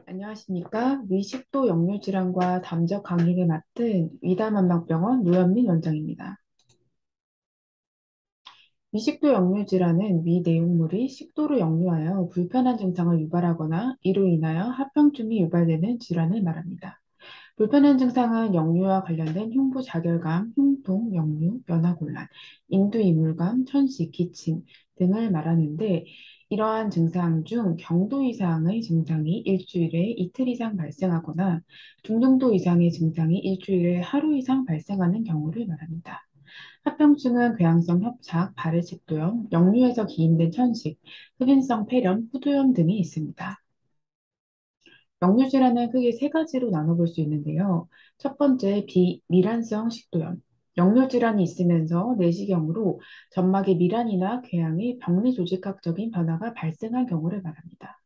안녕하십니까. 위식도 역류질환과 담적 강의를 맡은 위담한방병원 노현민 원장입니다. 위식도 역류질환은 위 내용물이 식도로 역류하여 불편한 증상을 유발하거나 이로 인하여 합병증이 유발되는 질환을 말합니다. 불편한 증상은 역류와 관련된 흉부 자결감, 흉통, 역류, 연화곤란, 인두이물감, 천식, 기침 등을 말하는데 이러한 증상 중 경도 이상의 증상이 일주일에 이틀 이상 발생하거나 중등도 이상의 증상이 일주일에 하루 이상 발생하는 경우를 말합니다. 합병증은 궤양성 협착, 발해식도염, 역류에서 기인된 천식, 흡인성 폐렴, 후두염 등이 있습니다. 역류질환은 크게 세 가지로 나눠볼 수 있는데요. 첫 번째, 비미란성 식도염. 역류질환이 있으면서 내시경으로 점막의 미란이나 궤양의 병리조직학적인 변화가 발생한 경우를 말합니다.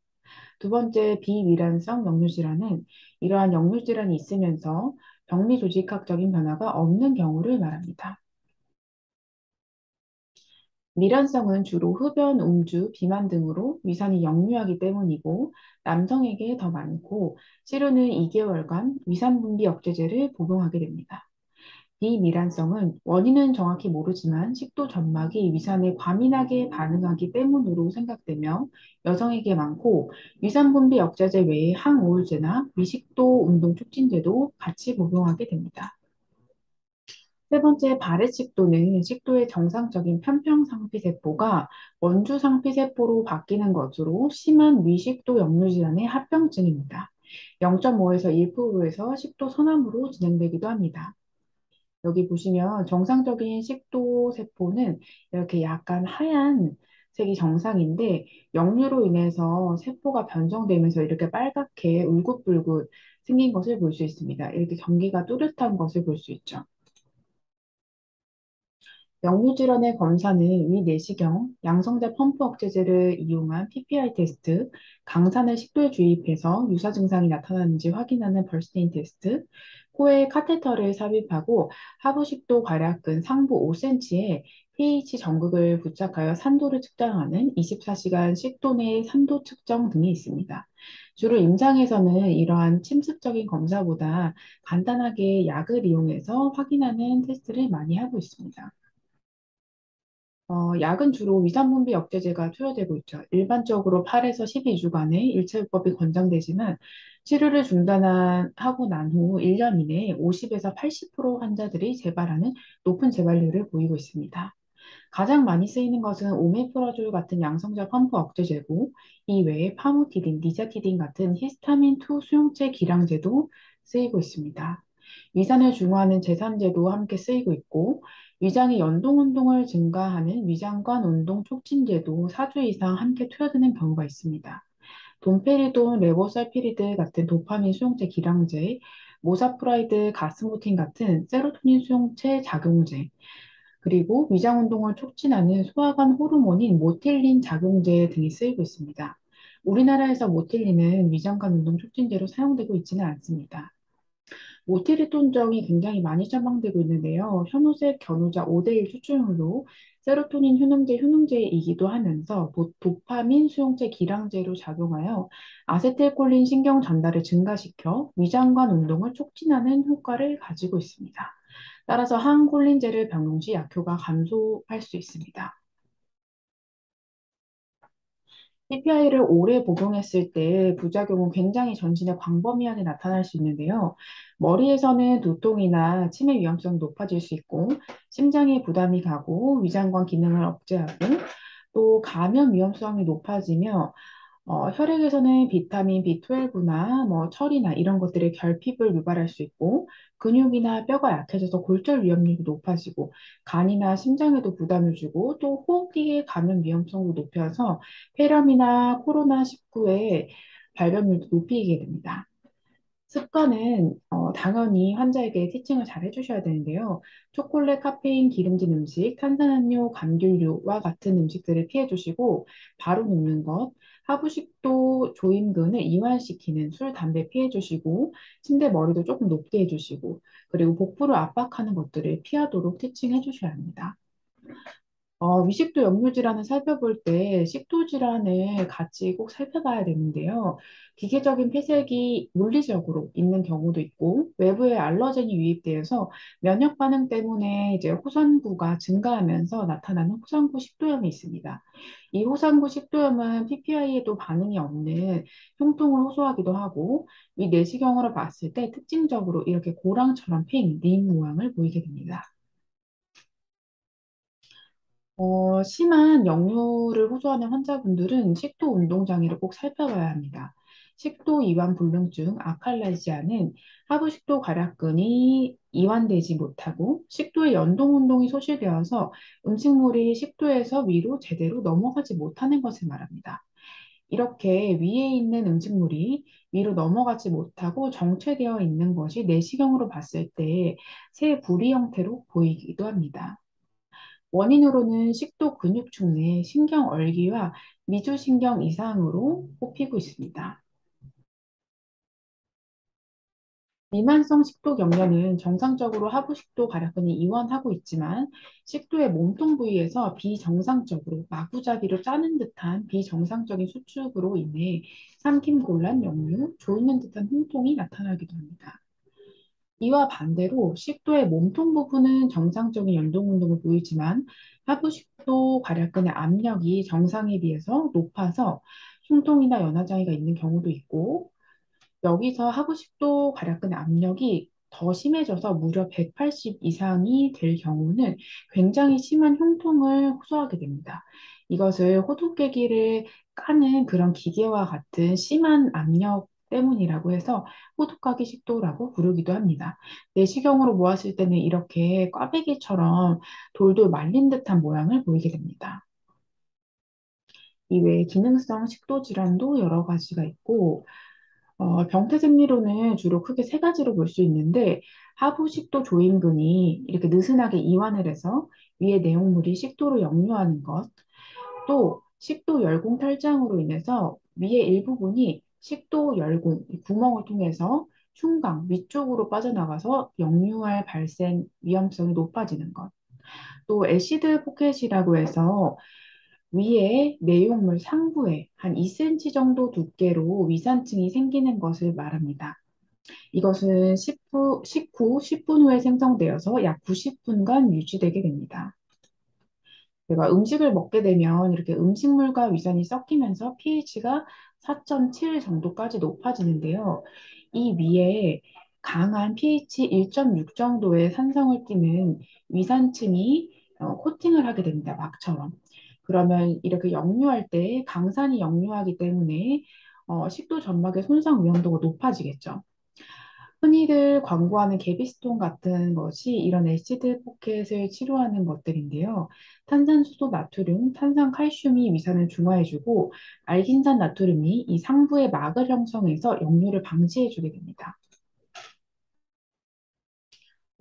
두 번째, 비미란성 역류질환은 이러한 역류질환이 있으면서 병리조직학적인 변화가 없는 경우를 말합니다. 미란성은 주로 흡연, 음주, 비만 등으로 위산이 역류하기 때문이고 남성에게 더 많고 치료는 2개월간 위산분비 억제제를 복용하게 됩니다. 비미란성은 원인은 정확히 모르지만 식도 점막이 위산에 과민하게 반응하기 때문으로 생각되며 여성에게 많고 위산분비 억제제 외에 항우울제나 위식도 운동 촉진제도 같이 복용하게 됩니다. 세 번째, 발해식도는 식도의 정상적인 편평상피세포가 원주상피세포로 바뀌는 것으로 심한 위식도 역류질환의 합병증입니다. 0.5에서 1%에서 식도 선암으로 진행되기도 합니다. 여기 보시면 정상적인 식도 세포는 이렇게 약간 하얀 색이 정상인데 역류로 인해서 세포가 변성되면서 이렇게 빨갛게 울긋불긋 생긴 것을 볼 수 있습니다. 이렇게 경계가 뚜렷한 것을 볼 수 있죠. 역류질환의 검사는 위 내시경, 양성자 펌프 억제제를 이용한 PPI 테스트, 강산을 식도에 주입해서 유사 증상이 나타나는지 확인하는 벌스테인 테스트, 코에 카테터를 삽입하고 하부식도 괄약근 상부 5cm에 pH 전극을 부착하여 산도를 측정하는 24시간 식도 내 산도 측정 등이 있습니다. 주로 임상에서는 이러한 침습적인 검사보다 간단하게 약을 이용해서 확인하는 테스트를 많이 하고 있습니다. 약은 주로 위산분비 억제제가 투여되고 있죠. 일반적으로 8에서 12주간의 일체요법이 권장되지만 치료를 중단하고 난 후 1년 이내에 50에서 80% 환자들이 재발하는 높은 재발률을 보이고 있습니다. 가장 많이 쓰이는 것은 오메프라졸 같은 양성자 펌프 억제제고 이 외에 파모티딘, 니자티딘 같은 히스타민2 수용체 기량제도 쓰이고 있습니다. 위산을 중화하는 제산제도 함께 쓰이고 있고 위장의 연동 운동을 증가하는 위장관 운동 촉진제도 4주 이상 함께 투여되는 경우가 있습니다. 돈페리돈, 레보살피리드 같은 도파민 수용체 기량제, 모사프라이드, 가스모틴 같은 세로토닌 수용체 작용제, 그리고 위장 운동을 촉진하는 소화관 호르몬인 모틸린 작용제 등이 쓰이고 있습니다. 우리나라에서 모틸린은 위장관 운동 촉진제로 사용되고 있지는 않습니다. 모티리톤정이 굉장히 많이 처방되고 있는데요. 현우색 견우자 5대1 추출물로 세로토닌 효능제이기도 하면서 도파민 수용체 기량제로 작용하여 아세틸콜린 신경 전달을 증가시켜 위장관 운동을 촉진하는 효과를 가지고 있습니다. 따라서 항콜린제를 병용 시 약효가 감소할 수 있습니다. PPI를 오래 복용했을 때 부작용은 굉장히 전신에 광범위하게 나타날 수 있는데요. 머리에서는 두통이나 치매 위험성이 높아질 수 있고, 심장에 부담이 가고, 위장관 기능을 억제하고, 또 감염 위험성이 높아지며, 혈액에서는 비타민 B12나 뭐 철이나 이런 것들의 결핍을 유발할 수 있고, 근육이나 뼈가 약해져서 골절 위험률이 높아지고, 간이나 심장에도 부담을 주고, 또 호흡기의 감염 위험성도 높여서 폐렴이나 코로나19의 발병률도 높이게 됩니다. 습관은 당연히 환자에게 티칭을 잘 해주셔야 되는데요. 초콜릿, 카페인, 기름진 음식, 탄산음료, 감귤류와 같은 음식들을 피해 주시고 바로 눕는 것, 하부식도 조임근을 이완시키는 술, 담배 피해 주시고 침대 머리도 조금 높게 해주시고 그리고 복부를 압박하는 것들을 피하도록 티칭해 주셔야 합니다. 위식도 역류 질환을 살펴볼 때 식도 질환을 같이 꼭 살펴봐야 되는데요. 기계적인 폐색이 물리적으로 있는 경우도 있고, 외부의 알러젠이 유입되어서 면역 반응 때문에 이제 호선구가 증가하면서 나타나는 호선구 식도염이 있습니다. 이 호선구 식도염은 PPI에도 반응이 없는 흉통을 호소하기도 하고, 이 내시경으로 봤을 때 특징적으로 이렇게 고랑처럼 핀 링 모양을 보이게 됩니다. 심한 역류를 호소하는 환자분들은 식도 운동장애를 꼭 살펴봐야 합니다. 식도 이완 불능증, 아칼레지아는 하부 식도 괄약근이 이완되지 못하고 식도의 연동 운동이 소실되어서 음식물이 식도에서 위로 제대로 넘어가지 못하는 것을 말합니다. 이렇게 위에 있는 음식물이 위로 넘어가지 못하고 정체되어 있는 것이 내시경으로 봤을 때 새 부리 형태로 보이기도 합니다. 원인으로는 식도 근육축내 신경얼기와 미주신경 이상으로 꼽히고 있습니다. 미만성 식도 경련은 정상적으로 하부식도 괄약근이 이완하고 있지만 식도의 몸통 부위에서 비정상적으로 마구잡이로 짜는 듯한 비정상적인 수축으로 인해 삼킴 곤란, 역류, 조이는 듯한 흉통이 나타나기도 합니다. 이와 반대로 식도의 몸통 부분은 정상적인 연동 운동을 보이지만 하부식도 괄약근의 압력이 정상에 비해서 높아서 흉통이나 연화장애가 있는 경우도 있고 여기서 하부식도 괄약근의 압력이 더 심해져서 무려 180 이상이 될 경우는 굉장히 심한 흉통을 호소하게 됩니다. 이것을 호두깨기를 까는 그런 기계와 같은 심한 압력 때문이라고 해서 호두까기 식도라고 부르기도 합니다. 내시경으로 보았을 때는 이렇게 꽈배기처럼 돌돌 말린 듯한 모양을 보이게 됩니다. 이외에 기능성 식도 질환도 여러 가지가 있고 병태 생리로는 주로 크게 세 가지로 볼 수 있는데 하부 식도 조임근이 이렇게 느슨하게 이완을 해서 위에 내용물이 식도로 역류하는 것, 또 식도 열공 탈장으로 인해서 위에 일부분이 식도 열공, 이 구멍을 통해서 흉곽 위쪽으로 빠져나가서 역류할 발생 위험성이 높아지는 것. 또 애시드 포켓이라고 해서 위에 내용물 상부에 한 2cm 정도 두께로 위산층이 생기는 것을 말합니다. 이것은 식후 10분 후에 생성되어서 약 90분간 유지되게 됩니다. 제가 음식을 먹게 되면 이렇게 음식물과 위산이 섞이면서 pH가 4.7 정도까지 높아지는데요. 이 위에 강한 pH 1.6 정도의 산성을 띠는 위산층이 코팅을 하게 됩니다. 막처럼. 그러면 이렇게 역류할 때 강산이 역류하기 때문에 식도 점막의 손상 위험도가 높아지겠죠. 흔히들 광고하는 개비스톤 같은 것이 이런 애시드 포켓을 치료하는 것들인데요. 탄산수소 나트륨, 탄산칼슘이 위산을 중화해주고 알긴산 나트륨이 이 상부의 막을 형성해서 역류를 방지해주게 됩니다.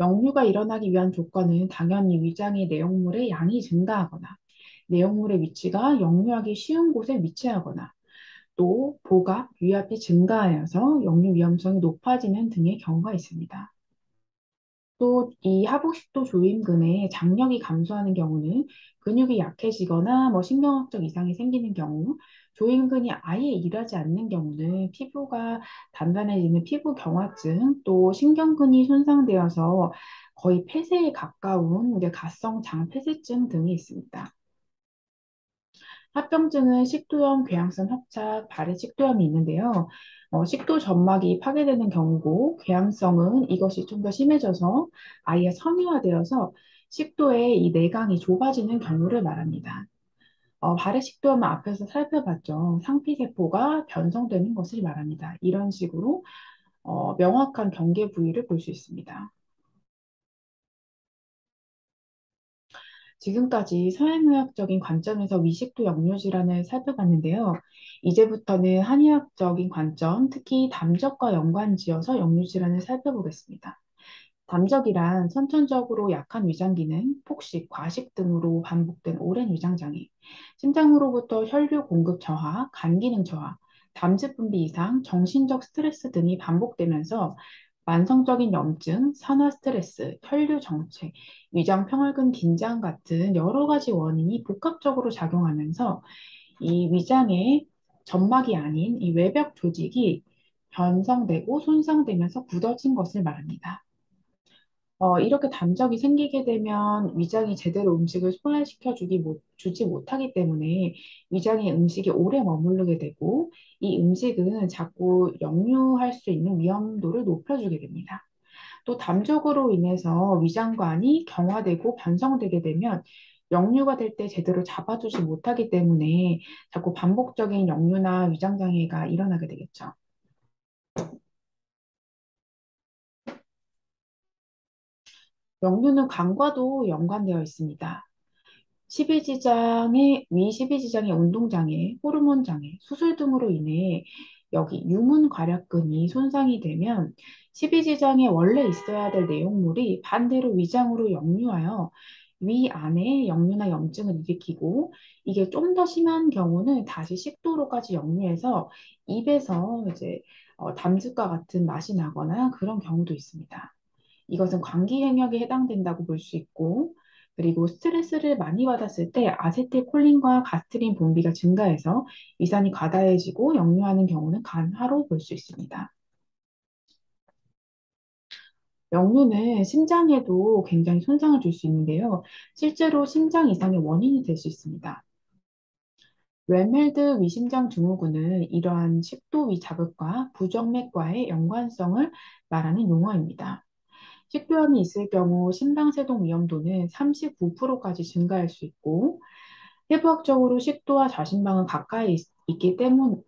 역류가 일어나기 위한 조건은 당연히 위장의 내용물의 양이 증가하거나 내용물의 위치가 역류하기 쉬운 곳에 위치하거나 또 보각, 위압이 증가하여서 역류 위험성이 높아지는 등의 경우가 있습니다. 또 이 하복식도 조임근의 장력이 감소하는 경우는 근육이 약해지거나 뭐 신경학적 이상이 생기는 경우, 조임근이 아예 일하지 않는 경우는 피부가 단단해지는 피부 경화증, 또 신경근이 손상되어서 거의 폐쇄에 가까운 이제 가성 장폐쇄증 등이 있습니다. 합병증은 식도염, 궤양성 협착, 발의 식도염이 있는데요. 식도 점막이 파괴되는 경우고, 궤양성은 이것이 좀 더 심해져서 아예 섬유화되어서 식도의 이 내강이 좁아지는 경우를 말합니다. 발의 식도염은 앞에서 살펴봤죠. 상피세포가 변성되는 것을 말합니다. 이런 식으로 명확한 경계 부위를 볼 수 있습니다. 지금까지 서양의학적인 관점에서 위식도 역류 질환을 살펴봤는데요. 이제부터는 한의학적인 관점, 특히 담적과 연관지어서 역류 질환을 살펴보겠습니다. 담적이란 선천적으로 약한 위장 기능, 폭식, 과식 등으로 반복된 오랜 위장 장애, 심장으로부터 혈류 공급 저하, 간 기능 저하, 담즙 분비 이상, 정신적 스트레스 등이 반복되면서 만성적인 염증, 산화 스트레스, 혈류 정체, 위장 평혈근 긴장 같은 여러 가지 원인이 복합적으로 작용하면서 이 위장의 점막이 아닌 이 외벽 조직이 변성되고 손상되면서 굳어진 것을 말합니다. 이렇게 담적이 생기게 되면 위장이 제대로 음식을 주지 못하기 때문에 위장에 음식이 오래 머무르게 되고 이 음식은 자꾸 역류할 수 있는 위험도를 높여주게 됩니다. 또 담적으로 인해서 위장관이 경화되고 변성되게 되면 역류가 될 때 제대로 잡아주지 못하기 때문에 자꾸 반복적인 역류나 위장장애가 일어나게 되겠죠. 역류는 간과도 연관되어 있습니다. 위십이지장의 운동장애, 호르몬장애, 수술 등으로 인해 여기 유문괄약근이 손상이 되면 십이지장에 원래 있어야 될 내용물이 반대로 위장으로 역류하여 위 안에 역류나 염증을 일으키고 이게 좀 더 심한 경우는 다시 식도로까지 역류해서 입에서 이제 담즙과 같은 맛이 나거나 그런 경우도 있습니다. 이것은 광기 행역에 해당된다고 볼 수 있고, 그리고 스트레스를 많이 받았을 때 아세틸콜린과 가스트린 분비가 증가해서 위산이 과다해지고 역류하는 경우는 간화로 볼 수 있습니다. 역류는 심장에도 굉장히 손상을 줄 수 있는데요. 실제로 심장 이상의 원인이 될 수 있습니다. 웬멜드 위심장 증후군은 이러한 식도 위 자극과 부정맥과의 연관성을 말하는 용어입니다. 식도염이 있을 경우 심방세동 위험도는 39%까지 증가할 수 있고, 해부학적으로 식도와 좌심방은 가까이 있기 때문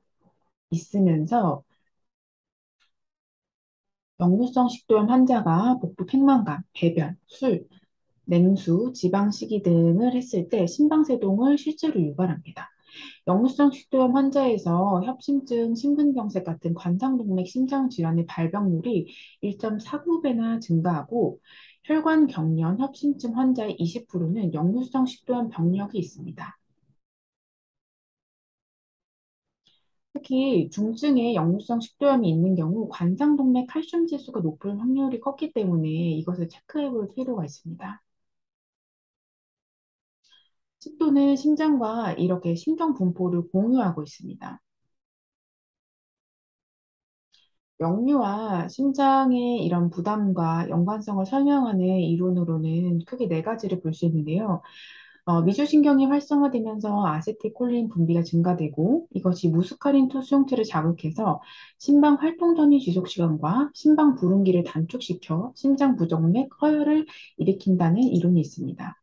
있으면서 역류성 식도염 환자가 복부 팽만감, 배변, 술, 냉수, 지방식이 등을 했을 때 심방세동을 실제로 유발합니다. 역류성 식도염 환자에서 협심증, 심근경색 같은 관상동맥 심장 질환의 발병률이 1.49배나 증가하고 혈관 경련 협심증 환자의 20%는 역류성 식도염 병력이 있습니다. 특히 중증의 역류성 식도염이 있는 경우 관상동맥 칼슘 지수가 높을 확률이 컸기 때문에 이것을 체크해 볼 필요가 있습니다. 식도는 심장과 이렇게 신경 분포를 공유하고 있습니다. 역류와 심장의 이런 부담과 연관성을 설명하는 이론으로는 크게 네 가지를 볼 수 있는데요. 미주신경이 활성화되면서 아세틸콜린 분비가 증가되고 이것이 무스카린 투수용체를 자극해서 심방 활동 전이 지속 시간과 심방 부름기를 단축시켜 심장 부정맥 허혈을 일으킨다는 이론이 있습니다.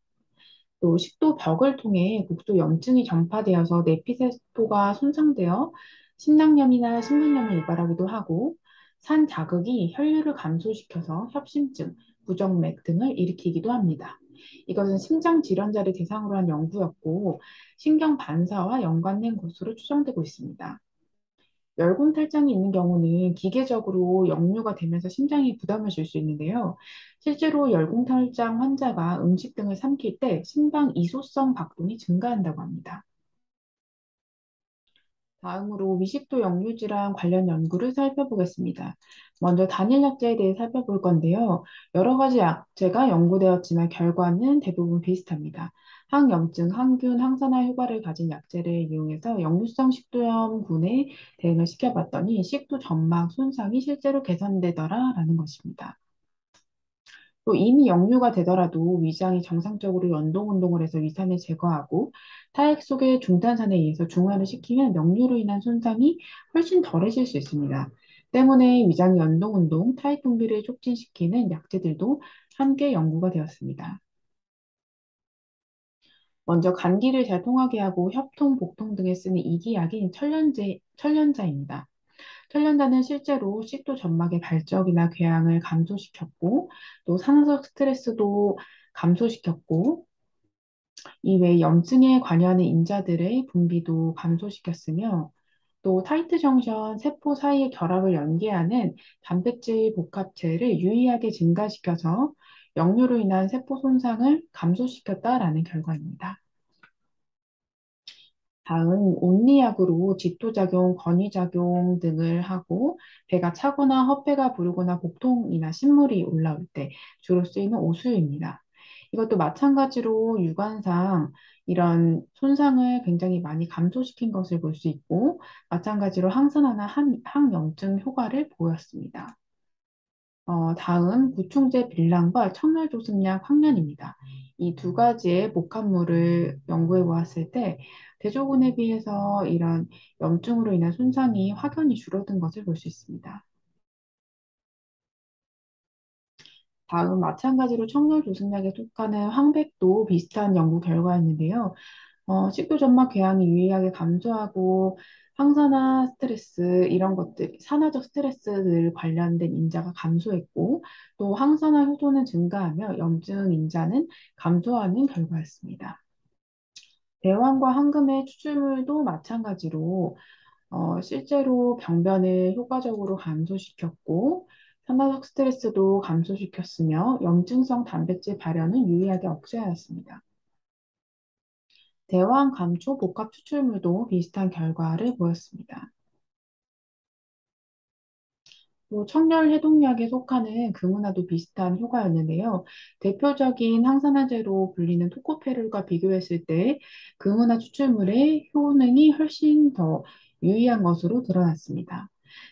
또 식도 벽을 통해 국소 염증이 전파되어서 내피세포가 손상되어 심낭염이나 심근염을 유발하기도 하고 산 자극이 혈류를 감소시켜서 협심증, 부정맥 등을 일으키기도 합니다. 이것은 심장 질환자를 대상으로 한 연구였고 신경 반사와 연관된 것으로 추정되고 있습니다. 열군 탈장이 있는 경우는 기계적으로 역류가 되면서 심장이 부담을 줄 수 있는데요. 실제로 열군 탈장 환자가 음식 등을 삼킬 때 심방 이소성 박동이 증가한다고 합니다. 다음으로 위식도 역류 질환 관련 연구를 살펴보겠습니다. 먼저 단일 약제에 대해 살펴볼 건데요. 여러 가지 약제가 연구되었지만 결과는 대부분 비슷합니다. 항염증, 항균, 항산화 효과를 가진 약제를 이용해서 역류성 식도염군에 대응을 시켜봤더니 식도 점막 손상이 실제로 개선되더라라는 것입니다. 또 이미 역류가 되더라도 위장이 정상적으로 연동 운동을 해서 위산을 제거하고 타액 속의 중탄산에 의해서 중화를 시키면 역류로 인한 손상이 훨씬 덜해질 수 있습니다. 때문에 위장 연동 운동, 타액 분비를 촉진시키는 약제들도 함께 연구가 되었습니다. 먼저 감기를 잘 통하게 하고 협통, 복통 등에 쓰는 이기약인 천연자입니다. 천연자는 실제로 식도 점막의 발적이나 궤양을 감소시켰고, 또 산화적 스트레스도 감소시켰고, 이외에 염증에 관여하는 인자들의 분비도 감소시켰으며, 또 타이트 정션 세포 사이의 결합을 연계하는 단백질 복합체를 유의하게 증가시켜서 역류로 인한 세포 손상을 감소시켰다라는 결과입니다. 다음 온리약으로 직토작용, 권위작용 등을 하고 배가 차거나 헛배가 부르거나 복통이나 신물이 올라올 때 주로 쓰이는 오수입니다. 이것도 마찬가지로 유관상 이런 손상을 굉장히 많이 감소시킨 것을 볼 수 있고 마찬가지로 항산화나 항염증 효과를 보였습니다. 다음 구충제 빌랑과 청열조습약 황련입니다. 이 두 가지의 복합물을 연구해 보았을 때 대조군에 비해서 이런 염증으로 인한 손상이 확연히 줄어든 것을 볼 수 있습니다. 다음 마찬가지로 청열조습약에 속하는 황백도 비슷한 연구 결과였는데요. 식도 점막 궤양이 유의하게 감소하고 항산화 스트레스 이런 것들, 산화적 스트레스들 관련된 인자가 감소했고 또 항산화 효소는 증가하며 염증 인자는 감소하는 결과였습니다. 대왕과 황금의 추출물도 마찬가지로 실제로 병변을 효과적으로 감소시켰고 산화적 스트레스도 감소시켰으며 염증성 단백질 발현은 유의하게 억제하였습니다. 대왕 감초 복합 추출물도 비슷한 결과를 보였습니다. 또 청열 해독약에 속하는 금은화도 비슷한 효과였는데요. 대표적인 항산화제로 불리는 토코페롤과 비교했을 때 금은화 추출물의 효능이 훨씬 더 유의한 것으로 드러났습니다.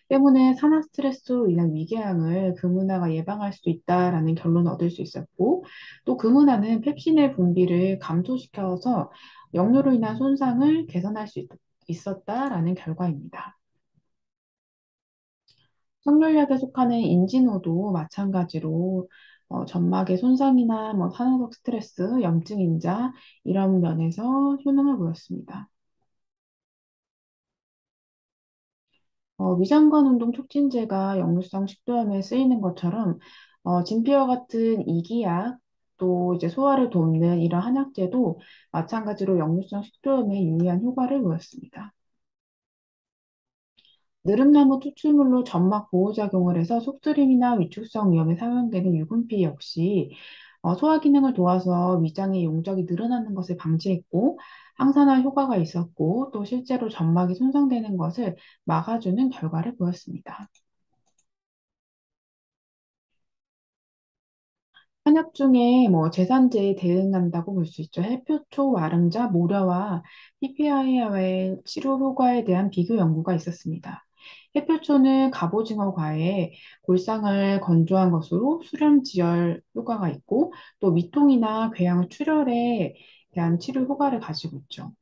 때문에 산화 스트레스로 인한 위궤양을 금은화가 예방할 수 있다라는 결론을 얻을 수 있었고, 또 금은화는 펩신의 분비를 감소시켜서 역류로 인한 손상을 개선할 수 있었다라는 결과입니다. 청열약에 속하는 인지노도 마찬가지로 점막의 손상이나 뭐 산화적 스트레스, 염증 인자 이런 면에서 효능을 보였습니다. 위장관 운동 촉진제가 역류성 식도염에 쓰이는 것처럼 진피와 같은 이기약 또 이제 소화를 돕는 이런 한약제도 마찬가지로 역류성 식도염에 유의한 효과를 보였습니다. 느릅나무 추출물로 점막 보호작용을 해서 속쓰림이나 위축성 위염에 사용되는 유분피 역시 소화 기능을 도와서 위장의 용적이 늘어나는 것을 방지했고 항산화 효과가 있었고 또 실제로 점막이 손상되는 것을 막아주는 결과를 보였습니다. 한약 중에 뭐 제산제에 대응한다고 볼 수 있죠. 해표초, 와름자, 모려와 PPI와의 치료 효과에 대한 비교 연구가 있었습니다. 해표초는 갑오징어과에 골상을 건조한 것으로 수렴 지혈 효과가 있고 또 위통이나 궤양 출혈에 대한 치료 효과를 가지고 있죠.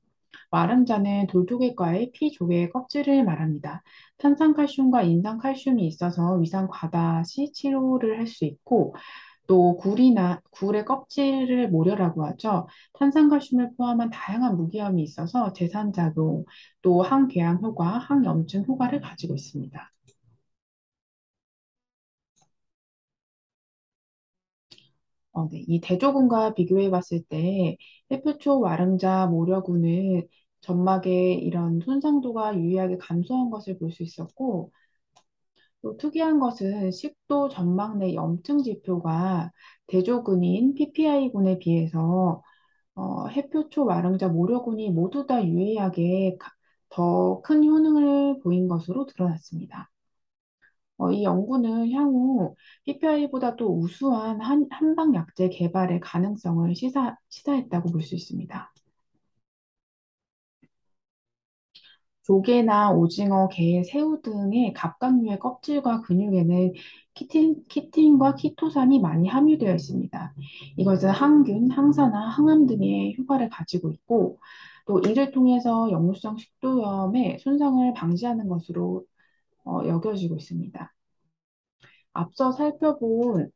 와름자는 돌조개과의 피조개의 껍질을 말합니다. 탄산칼슘과 인산칼슘이 있어서 위산 과다 시 치료를 할 수 있고 또 굴이나 굴의 껍질을 모려라고 하죠. 탄산칼슘을 포함한 다양한 무기염이 있어서 제산작용, 또 항궤양 효과, 항염증 효과를 가지고 있습니다. 네, 이 대조군과 비교해 봤을 때 해표초, 와름자, 모려군은 점막의 이런 손상도가 유의하게 감소한 것을 볼 수 있었고 또 특이한 것은 식도 점막 내 염증 지표가 대조군인 PPI군에 비해서 해표초, 와령자, 모려군이 모두 다 유의하게 더 큰 효능을 보인 것으로 드러났습니다. 이 연구는 향후 PPI보다 또 우수한 한방 약제 개발의 가능성을 시사했다고 볼 수 있습니다. 조개나 오징어, 게, 새우 등의 갑각류의 껍질과 근육에는 키틴과 키토산이 많이 함유되어 있습니다. 이것은 항균, 항산화, 항암 등의 효과를 가지고 있고, 또 이를 통해서 역류성 식도염의 손상을 방지하는 것으로 여겨지고 있습니다. 앞서 살펴본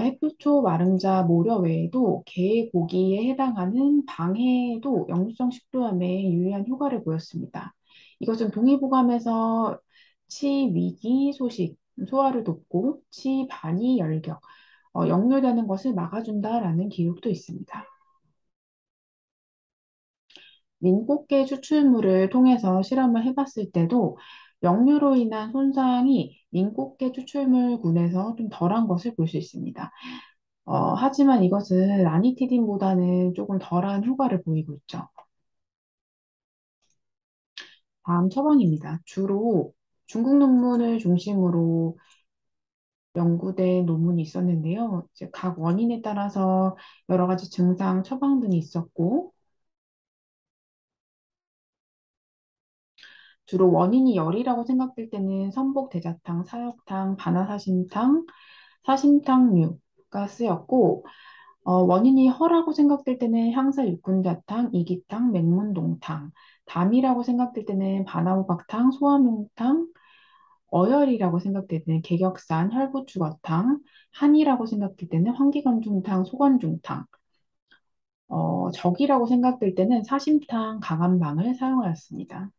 해푸초, 마름자, 모려 외에도 게, 고기에 해당하는 방해도 역류성 식도염에 유의한 효과를 보였습니다. 이것은 동의보감에서 치, 위기, 소식, 소화를 돕고 치, 반이, 열격, 역류되는 것을 막아준다라는 기록도 있습니다. 민꽃게 추출물을 통해서 실험을 해봤을 때도 역류로 인한 손상이 민꽃게 추출물군에서 좀 덜한 것을 볼 수 있습니다. 하지만 이것은 라니티딘보다는 조금 덜한 효과를 보이고 있죠. 다음 처방입니다. 주로 중국 논문을 중심으로 연구된 논문이 있었는데요. 이제 각 원인에 따라서 여러 가지 증상, 처방 등이 있었고, 주로 원인이 열이라고 생각될 때는 선복대자탕, 사역탕, 반화사심탕, 사심탕류가 쓰였고, 원인이 허라고 생각될 때는 향사육군자탕, 이기탕, 맹문동탕, 담이라고 생각될 때는 바나호박탕, 소화명탕, 어열이라고 생각될 때는 개격산, 혈부추거탕, 한이라고 생각될 때는 환기건중탕, 소건중탕, 적이라고 생각될 때는 사심탕, 강한방을 사용하였습니다.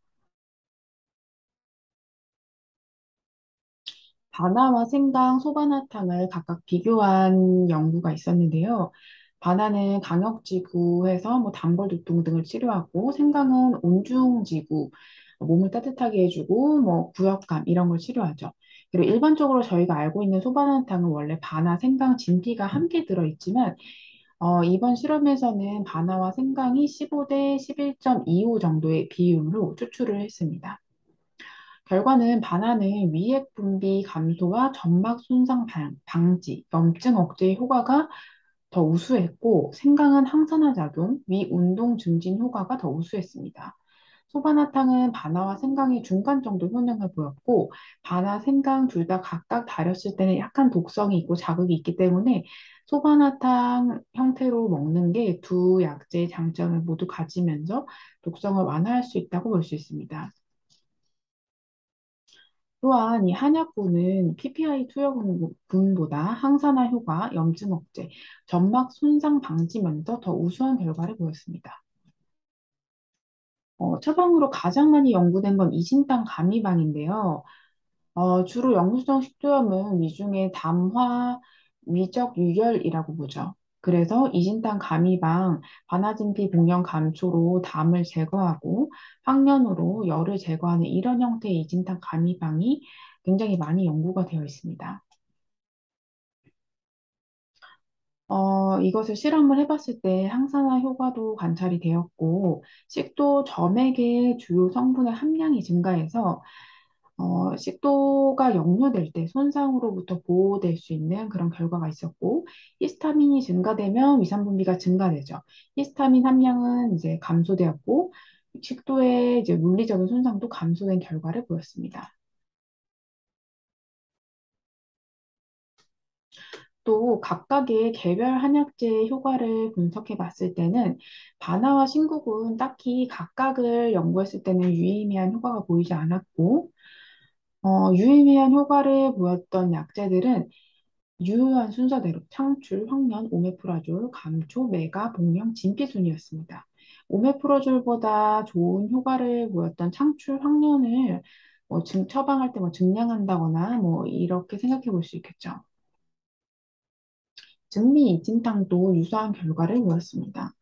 바나와 생강, 소바나탕을 각각 비교한 연구가 있었는데요. 바나는 강역지구에서 뭐 단골 두통 등을 치료하고 생강은 온중지구, 몸을 따뜻하게 해주고 뭐 구역감 이런 걸 치료하죠. 그리고 일반적으로 저희가 알고 있는 소바나탕은 원래 바나, 생강, 진피가 함께 들어있지만 이번 실험에서는 바나와 생강이 15대 11.25 정도의 비율로 추출을 했습니다. 결과는 바나는 위액 분비 감소와 점막 손상 방지, 염증 억제 효과가 더 우수했고, 생강은 항산화 작용, 위 운동 증진 효과가 더 우수했습니다. 소바나탕은 바나와 생강의 중간 정도 효능을 보였고, 바나, 생강 둘 다 각각 달였을 때는 약간 독성이 있고 자극이 있기 때문에 소바나탕 형태로 먹는 게 두 약제의 장점을 모두 가지면서 독성을 완화할 수 있다고 볼 수 있습니다. 또한 이 한약분은 PPI 투여분보다 항산화 효과, 염증 억제, 점막 손상 방지면서 더 우수한 결과를 보였습니다. 처방으로 가장 많이 연구된 건 이진탕 가미방인데요. 주로 역류성 식도염은 위중에 담화 위적 유혈이라고 보죠. 그래서 이진탕 가미방, 반화진피 복용 감초로 담을 제거하고 황련으로 열을 제거하는 이런 형태의 이진탕 가미방이 굉장히 많이 연구가 되어 있습니다. 이것을 실험을 해봤을 때 항산화 효과도 관찰이 되었고, 식도 점액의 주요 성분의 함량이 증가해서 식도가 역류될 때 손상으로부터 보호될 수 있는 그런 결과가 있었고, 히스타민이 증가되면 위산 분비가 증가되죠. 히스타민 함량은 이제 감소되었고, 식도의 이제 물리적인 손상도 감소된 결과를 보였습니다. 또 각각의 개별 한약재의 효과를 분석해 봤을 때는 바나와 신국은 딱히 각각을 연구했을 때는 유의미한 효과가 보이지 않았고, 유의미한 효과를 보였던 약재들은 유효한 순서대로 창출, 황련, 오메프라졸, 감초, 메가, 복령, 진피순이었습니다. 오메프라졸보다 좋은 효과를 보였던 창출, 황련을 처방할 때 뭐 증량한다거나 뭐 이렇게 생각해 볼 수 있겠죠. 증미 이진탕도 유사한 결과를 보였습니다.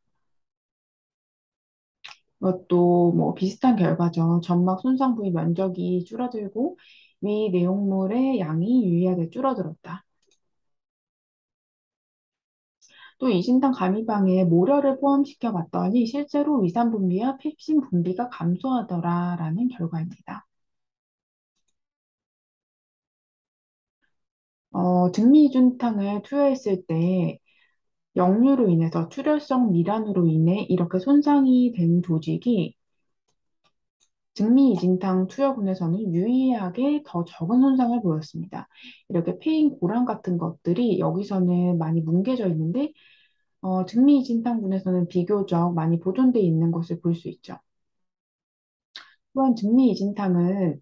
이것도 뭐 비슷한 결과죠. 점막 손상 부위 면적이 줄어들고 위 내용물의 양이 유의하게 줄어들었다. 또 이진탕 가미방에 모려를 포함시켜 봤더니 실제로 위산 분비와 펩신 분비가 감소하더라라는 결과입니다. 증미이준탕을 투여했을 때 역류로 인해서 출혈성 미란으로 인해 이렇게 손상이 된 조직이 증미이진탕 투여분에서는 유의하게 더 적은 손상을 보였습니다. 이렇게 페인 고랑 같은 것들이 여기서는 많이 뭉개져 있는데 증미이진탕분에서는 비교적 많이 보존되어 있는 것을 볼 수 있죠. 또한 증미이진탕은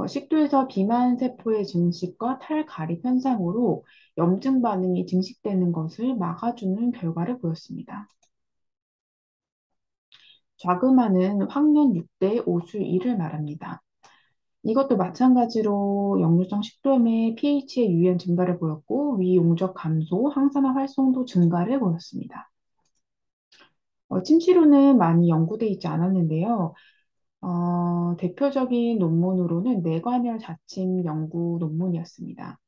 식도에서 비만 세포의 증식과 탈가립 현상으로 염증 반응이 증식되는 것을 막아주는 결과를 보였습니다. 좌금화는 황련 6대 오수 1을 말합니다. 이것도 마찬가지로 역류성 식도염의 pH의 유의한 증가를 보였고 위 용적 감소, 항산화 활성도 증가를 보였습니다. 침치료는 많이 연구돼 있지 않았는데요. 대표적인 논문으로는 뇌관열 자침 연구 논문이었습니다.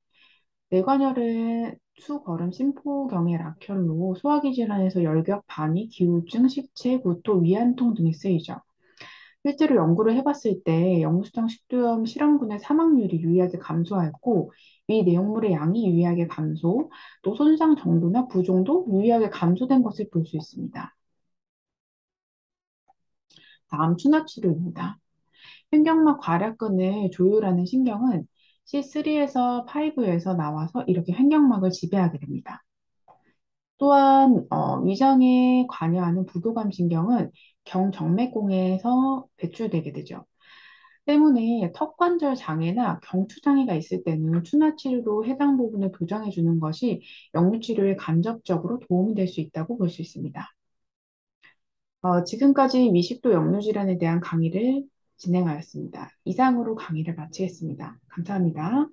뇌관열은 수거름 심포경의 락혈로 소화기 질환에서 열격, 반위, 기우증, 식체, 구토, 위안통 등에 쓰이죠. 실제로 연구를 해봤을 때 역류성 식도염 실험군의 사망률이 유의하게 감소하였고, 위 내용물의 양이 유의하게 감소, 또 손상 정도나 부종도 유의하게 감소된 것을 볼 수 있습니다. 다음 추나 치료입니다. 횡격막 괄약근을 조율하는 신경은 C3에서 5에서 나와서 이렇게 횡격막을 지배하게 됩니다. 또한 위장에 관여하는 부교감 신경은 경정맥공에서 배출되게 되죠. 때문에 턱관절 장애나 경추 장애가 있을 때는 추나 치료로 해당 부분을 교정해 주는 것이 역류 치료에 간접적으로 도움이 될 수 있다고 볼 수 있습니다. 지금까지 미식도 역류 질환에 대한 강의를 진행하였습니다. 이상으로 강의를 마치겠습니다. 감사합니다.